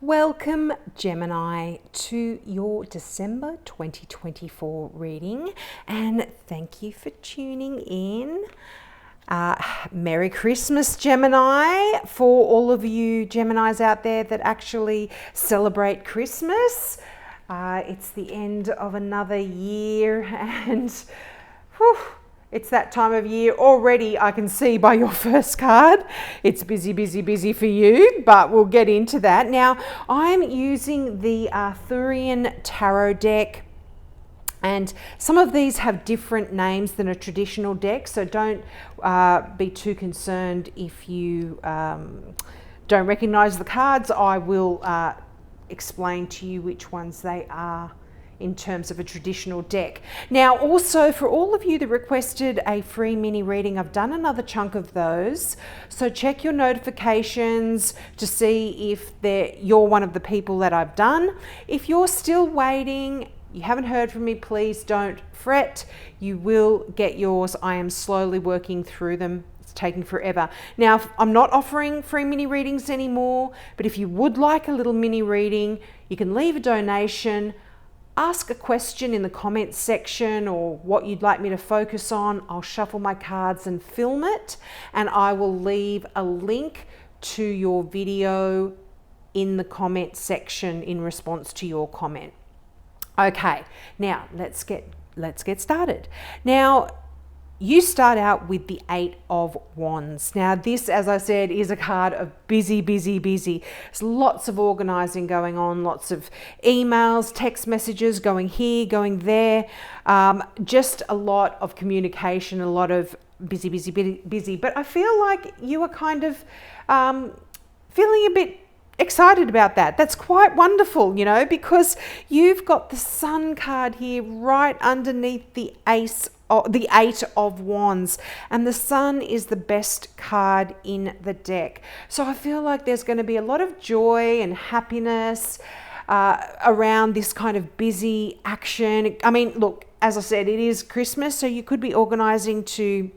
Welcome, Gemini, to your December 2024 reading, and thank you for tuning in. Merry Christmas, Gemini, for all of you Geminis out there that actually celebrate Christmas. It's the end of another year, and whew, it's that time of year already. I can see by your first card. It's busy, busy, busy for you, but we'll get into that. Now, I'm using the Arthurian Tarot deck, and some of these have different names than a traditional deck, so don't be too concerned if you don't recognize the cards. I will explain to you which ones they are in terms of a traditional deck. Now, also for all of you that requested a free mini reading, I've done another chunk of those. So check your notifications to see if you're one of the people that I've done. If you're still waiting, you haven't heard from me, please don't fret. You will get yours. I am slowly working through them. It's taking forever. Now, I'm not offering free mini readings anymore, but if you would like a little mini reading, you can leave a donation. Ask a question in the comments section or what you'd like me to focus on. I'll shuffle my cards and film it, and I will leave a link to your video in the comment section in response to your comment. Okay, now let's get started. Now, you start out with the Eight of Wands. Now this, as I said, is a card of busy, busy, busy. There's lots of organizing going on, lots of emails, text messages going here, going there, just a lot of communication, a lot of busy, busy, busy, busy. But I feel like you are kind of feeling a bit excited about that. That's quite wonderful, you know, because you've got the Sun card here right underneath the Eight of Wands, and the Sun is the best card in the deck. So I feel like there's going to be a lot of joy and happiness around this kind of busy action. I mean, look, as I said, it is Christmas, so you could be organizing to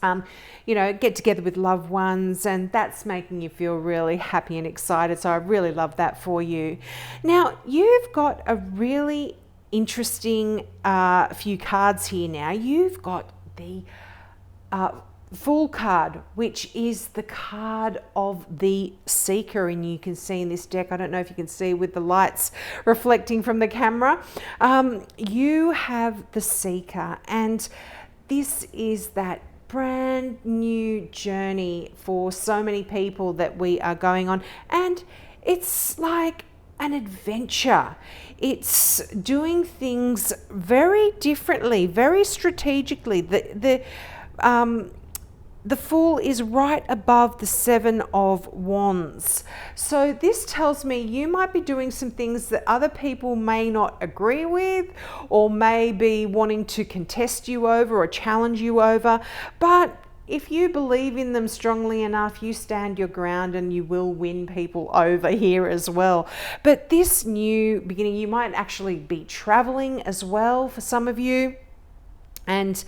get together with loved ones, and that's making you feel really happy and excited. So I really love that for you. Now, you've got a really interesting few cards here now. You've got the Fool card, which is the card of the Seeker, and you can see in this deck, I don't know if you can see with the lights reflecting from the camera, you have the Seeker, and this is that brand new journey for so many people that we are going on, and it's like an adventure. It's doing things very differently, very strategically. The Fool is right above the Seven of Wands. So this tells me you might be doing some things that other people may not agree with, or may be wanting to contest you over or challenge you over. But if you believe in them strongly enough, you stand your ground and you will win people over here as well. But this new beginning, you might actually be traveling as well for some of you. And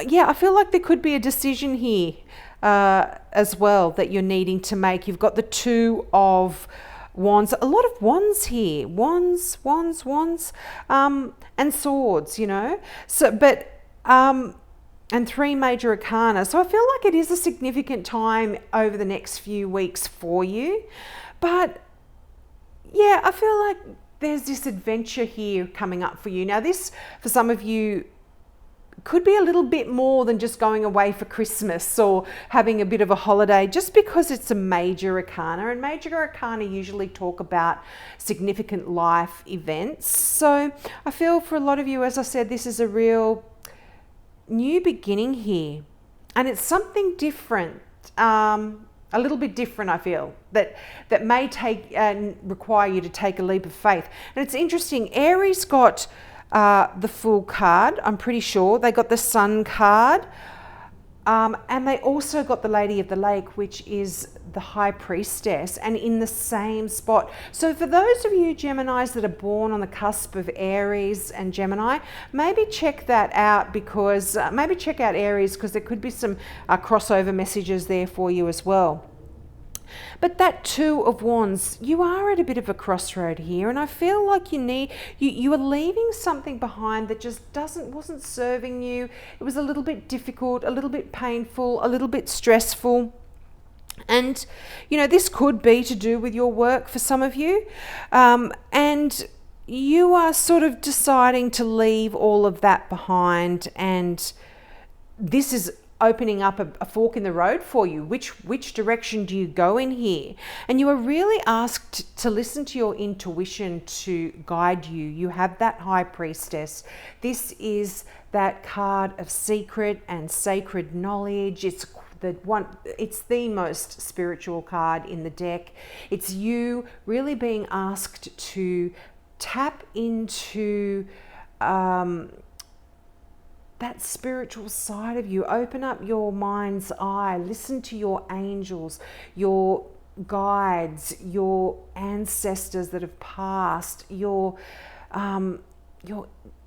yeah, I feel like there could be a decision here as well that you're needing to make. You've got the Two of Wands, a lot of wands here, wands, and swords, you know. So, but and three major arcana. So I feel like it is a significant time over the next few weeks for you. But yeah, I feel like there's this adventure here coming up for you. Now this, for some of you, could be a little bit more than just going away for Christmas or having a bit of a holiday, just because it's a major arcana, and major arcana usually talk about significant life events. So I feel for a lot of you, as I said, this is a real new beginning here, and it's something different, a little bit different. I feel that may require you to take a leap of faith. And it's interesting, Aries got the Fool card, I'm pretty sure. They got the Sun card, and they also got the Lady of the Lake, which is the High Priestess, and in the same spot. So for those of you Geminis that are born on the cusp of Aries and Gemini, maybe check that out, because maybe check out Aries, because there could be some crossover messages there for you as well. But that Two of Wands, you are at a bit of a crossroad here, and I feel like you are leaving something behind that just wasn't serving you. It was a little bit difficult, a little bit painful, a little bit stressful. And, this could be to do with your work for some of you. And you are sort of deciding to leave all of that behind. And this is opening up a fork in the road for you. Which direction do you go in here? And you are really asked to listen to your intuition to guide you. You have that High Priestess. This is that card of secret and sacred knowledge. It's the most spiritual card in the deck. It's you really being asked to tap into that spiritual side of you. Open up your mind's eye. Listen to your angels, your guides, your ancestors that have passed, your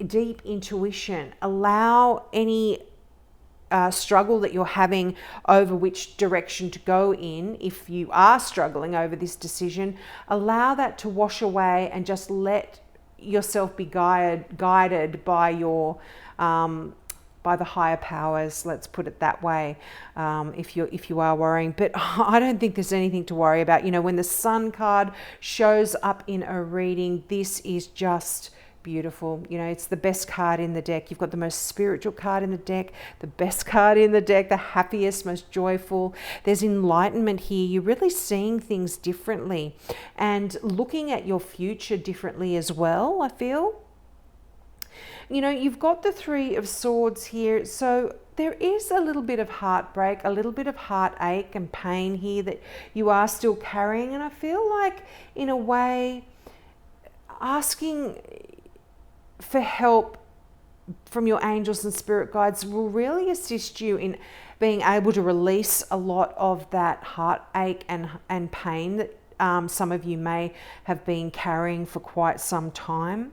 deep intuition. Allow any struggle that you're having over which direction to go in, if you are struggling over this decision, allow that to wash away and just let yourself be guided by your by the higher powers, let's put it that way, if you are worrying. But I don't think there's anything to worry about. When the Sun card shows up in a reading, this is just beautiful. It's the best card in the deck. You've got the most spiritual card in the deck, the best card in the deck, the happiest, most joyful. There's enlightenment here. You're really seeing things differently and looking at your future differently as well, I feel. You've got the Three of Swords here. So there is a little bit of heartbreak, a little bit of heartache and pain here that you are still carrying. And I feel like, in a way, asking for help from your angels and spirit guides will really assist you in being able to release a lot of that heartache and pain that some of you may have been carrying for quite some time.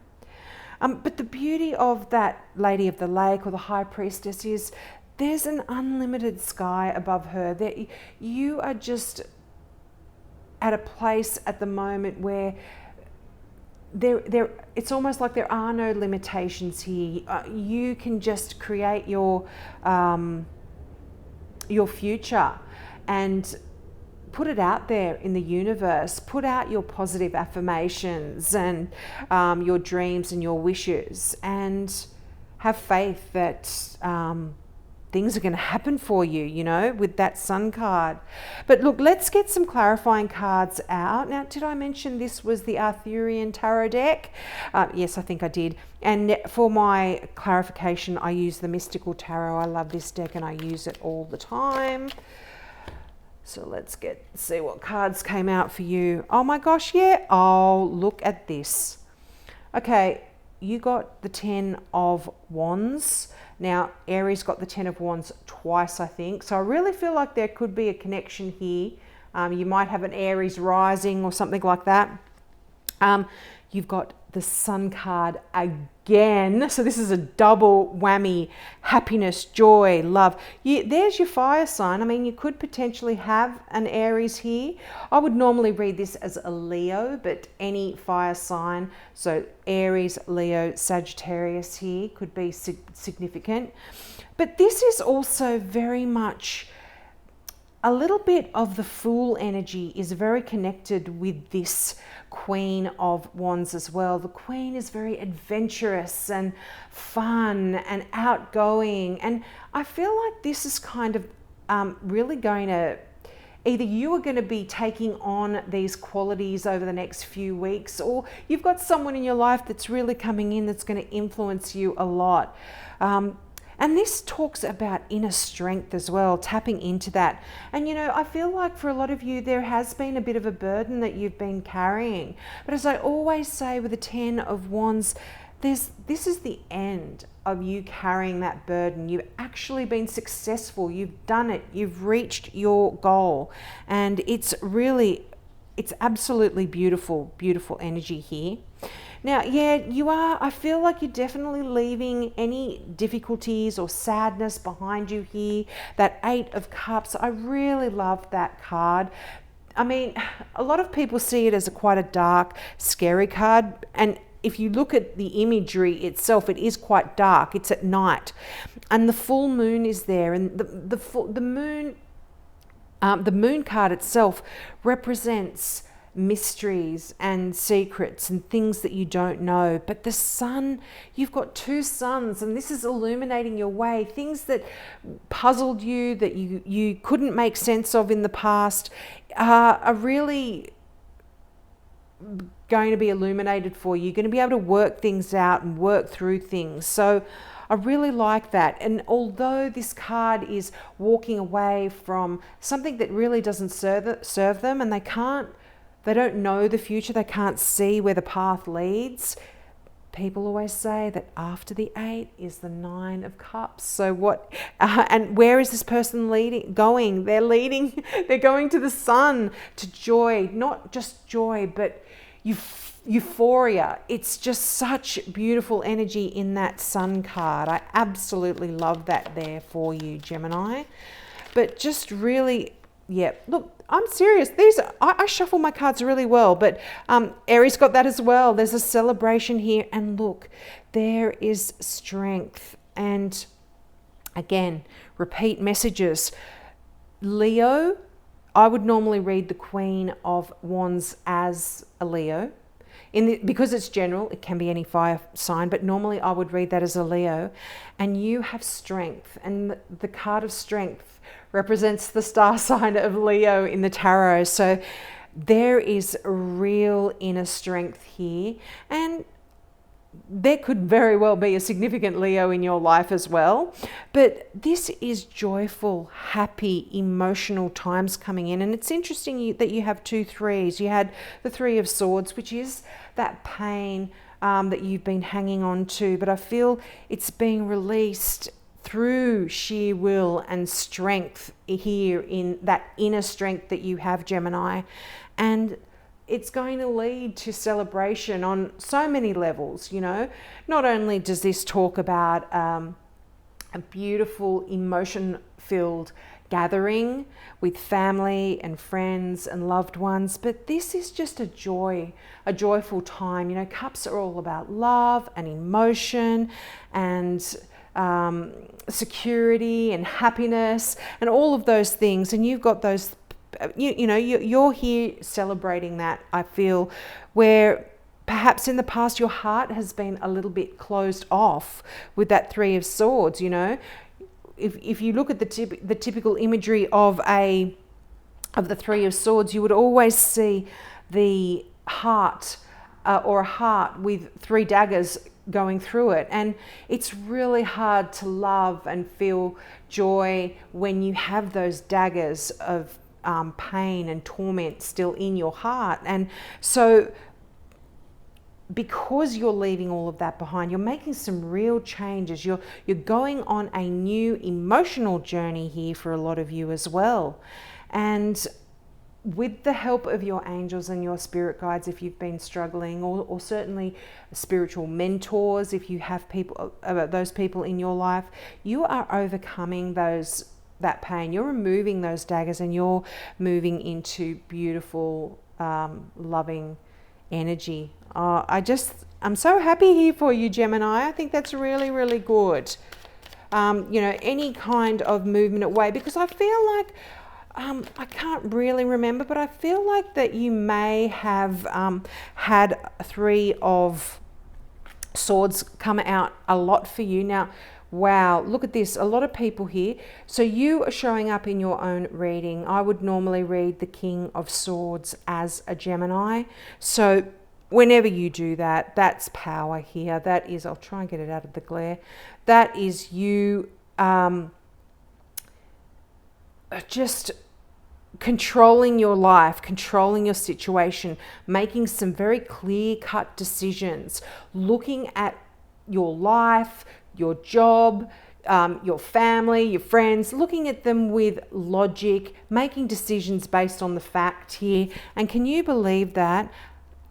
But the beauty of that Lady of the Lake or the High Priestess is there's an unlimited sky above her. You are just at a place at the moment where it's almost like there are no limitations here. You can just create your future and put it out there in the universe. Put out your positive affirmations and your dreams and your wishes, and have faith that things are going to happen for you, with that Sun card. But look, let's get some clarifying cards out. Now, did I mention this was the Arthurian Tarot deck? Yes, I think I did. And for my clarification, I use the Mystical Tarot. I love this deck and I use it all the time. So let's see what cards came out for you. Oh my gosh, yeah. Oh, look at this. Okay, you got the Ten of Wands. Now, Aries got the Ten of Wands twice, I think. So I really feel like there could be a connection here. You might have an Aries rising or something like that. You've got the Sun card again. So this is a double whammy: happiness, joy, love. There's your fire sign. I mean, you could potentially have an Aries here. I would normally read this as a Leo, but any fire sign, so Aries, Leo, Sagittarius here could be significant. But this is also very much a little bit of the Fool energy is very connected with this Queen of Wands as well. The Queen is very adventurous and fun and outgoing. And I feel like this is kind of really going to, either you are going to be taking on these qualities over the next few weeks, or you've got someone in your life that's really coming in that's going to influence you a lot. And this talks about inner strength as well, tapping into that. And I feel like for a lot of you, there has been a bit of a burden that you've been carrying. But as I always say with the Ten of Wands, this is the end of you carrying that burden. You've actually been successful. You've done it. You've reached your goal. And it's absolutely beautiful, beautiful energy here. Now, yeah, I feel like you're definitely leaving any difficulties or sadness behind you here. That Eight of Cups, I really love that card. I mean, a lot of people see it as quite a dark, scary card. And if you look at the imagery itself, it is quite dark. It's at night. And the full moon is there. And the moon card itself represents mysteries and secrets and things that you don't know. But the sun, you've got two suns, and this is illuminating your way. Things that puzzled you, that you couldn't make sense of in the past, are really going to be illuminated for you. You're going to be able to work things out and work through things. So I really like that. And although this card is walking away from something that really doesn't serve them, and they don't know the future, they can't see where the path leads. People always say that after the 8 is the 9 of Cups. So what, and where is this person going? They're going to the sun, to joy, not just joy, but euphoria. It's just such beautiful energy in that sun card. I absolutely love that there for you, Gemini. But just really, yeah, look, I'm serious. I shuffle my cards really well, but Aries got that as well. There's a celebration here, and look, there is strength. And again, repeat messages. Leo, I would normally read the Queen of Wands as a Leo. Because it's general, it can be any fire sign, but normally I would read that as a Leo. And you have strength, and the card of strength represents the star sign of Leo in the tarot. So there is real inner strength here, and there could very well be a significant Leo in your life as well. But this is joyful, happy, emotional times coming in. And it's interesting that you have 2 3s. You had the 3 of Swords, which is that pain that you've been hanging on to. But I feel it's being released through sheer will and strength here, in that inner strength that you have, Gemini. And it's going to lead to celebration on so many levels, you know. Not only does this talk about a beautiful, emotion-filled gathering with family and friends and loved ones, but this is just a joyful time. You know, cups are all about love and emotion and security and happiness and all of those things. And you've got those, you're here celebrating that, I feel, where perhaps in the past your heart has been a little bit closed off with that 3 of Swords. You know, if you look at the typical imagery of the 3 of Swords, you would always see the heart or a heart with 3 daggers going through it. And it's really hard to love and feel joy when you have those daggers of pain and torment still in your heart. And so because you're leaving all of that behind, you're making some real changes. You're going on a new emotional journey here for a lot of you as well. And with the help of your angels and your spirit guides, if you've been struggling, or certainly spiritual mentors, if you have those people in your life, you are overcoming that pain. You're removing those daggers, and you're moving into beautiful, loving energy. I'm so happy here for you, Gemini. I think that's really, really good. Any kind of movement away, because I feel like I can't really remember, but I feel like that you may have had 3 of Swords come out a lot for you. Now, wow, look at this. A lot of people here. So you are showing up in your own reading. I would normally read the King of Swords as a Gemini. So whenever you do that, that's power here. That is, I'll try and get it out of the glare. That is you just controlling your life, controlling your situation, making some very clear-cut decisions, looking at your life, your job, your family, your friends, looking at them with logic, making decisions based on the fact here. And can you believe that?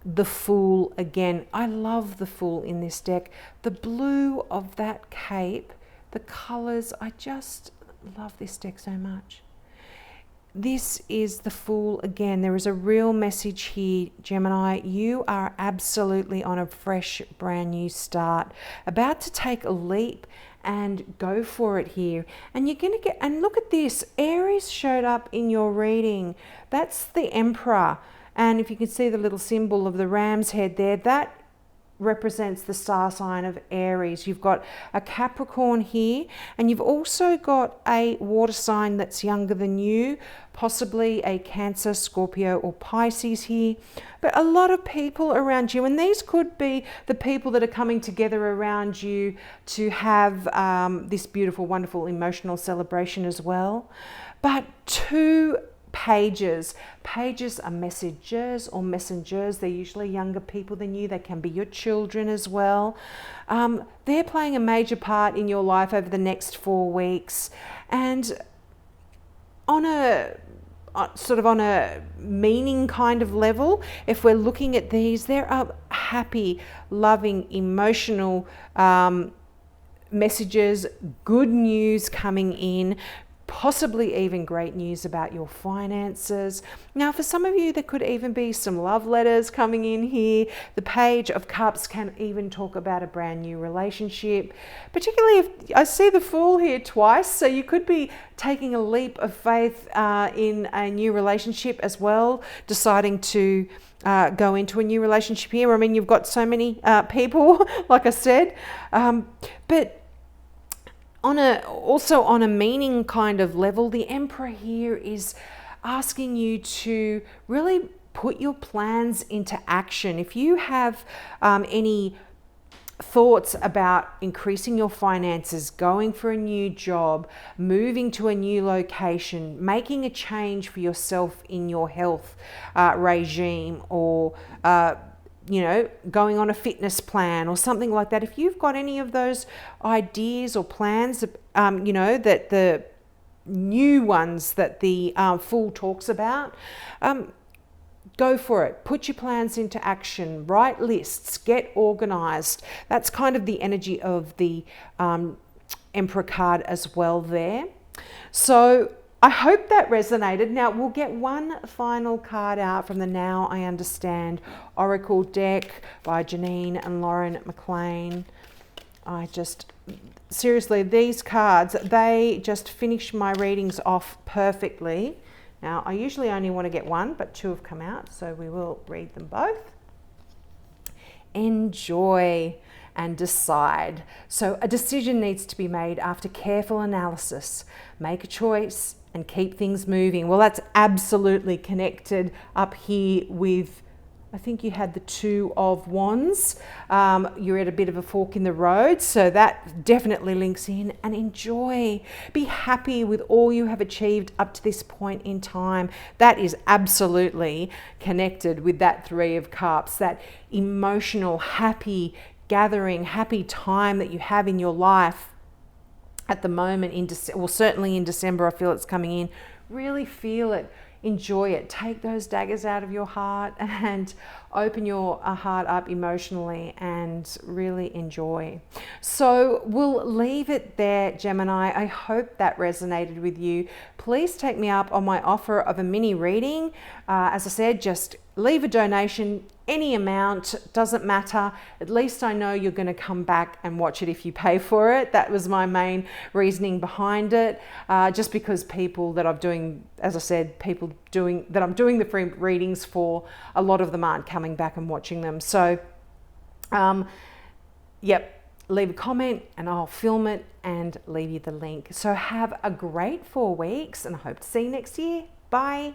The Fool again. I love the Fool in this deck. The blue of that cape, the colors, I just love this deck so much. this is the Fool again. There is a real message here, Gemini. You are absolutely on a fresh, brand new start, about to take a leap and go for it here. And you're going to get, and look at this, Aries showed up in your reading. That's the Emperor. And if you can see the little symbol of the ram's head there, that represents the star sign of Aries. You've got a Capricorn here, and you've also got a water sign that's younger than you, possibly a Cancer, Scorpio, or Pisces here. But a lot of people around you, and these could be the people that are coming together around you to have this beautiful, wonderful emotional celebration as well. But two pages are messages or messengers. They're usually younger people than you. They can be your children as well. They're playing a major part in your life over the next 4 weeks, and on a meaning kind of level, if we're looking at these, there are happy, loving, emotional messages, good news coming in, possibly even great news about your finances. Now, for some of you, there could even be some love letters coming in here. The Page of Cups can even talk about a brand new relationship, particularly if I see the Fool here twice. So you could be taking a leap of faith in a new relationship as well, deciding to go into a new relationship here. I mean, you've got so many people, like I said, but also on a meaning kind of level, the Emperor here is asking you to really put your plans into action. If you have any thoughts about increasing your finances, going for a new job, moving to a new location, making a change for yourself in your health regime, or going on a fitness plan or something like that. If you've got any of those ideas or plans, that the new ones that the Fool talks about, go for it. Put your plans into action. Write lists. Get organized. That's kind of the energy of the Emperor card as well there. So I hope that resonated. Now we'll get one final card out from the Now I Understand Oracle deck by Janine and Lauren McLean. Seriously, these cards, they just finish my readings off perfectly. Now, I usually only want to get one, but two have come out, so we will read them both. Enjoy and decide. So a decision needs to be made after careful analysis. Make a choice and keep things moving. Well, that's absolutely connected up here with, I think you had the Two of Wands. You're at a bit of a fork in the road, so that definitely links in. And enjoy. Be happy with all you have achieved up to this point in time. That is absolutely connected with that Three of Cups, that emotional, happy gathering, happy time that you have in your life at the moment. Certainly in December, I feel it's coming in. Really feel it. Enjoy it. Take those daggers out of your heart and open your heart up emotionally and really enjoy. So we'll leave it there, Gemini. I hope that resonated with you. Please take me up on my offer of a mini reading. As I said, just leave a donation, any amount, doesn't matter. At least I know you're going to come back and watch it if you pay for it. That was my main reasoning behind it. Just because people that I'm doing, as I said, that I'm doing the free readings for, a lot of them aren't coming back and watching them. So, leave a comment and I'll film it and leave you the link. So have a great 4 weeks and I hope to see you next year. Bye.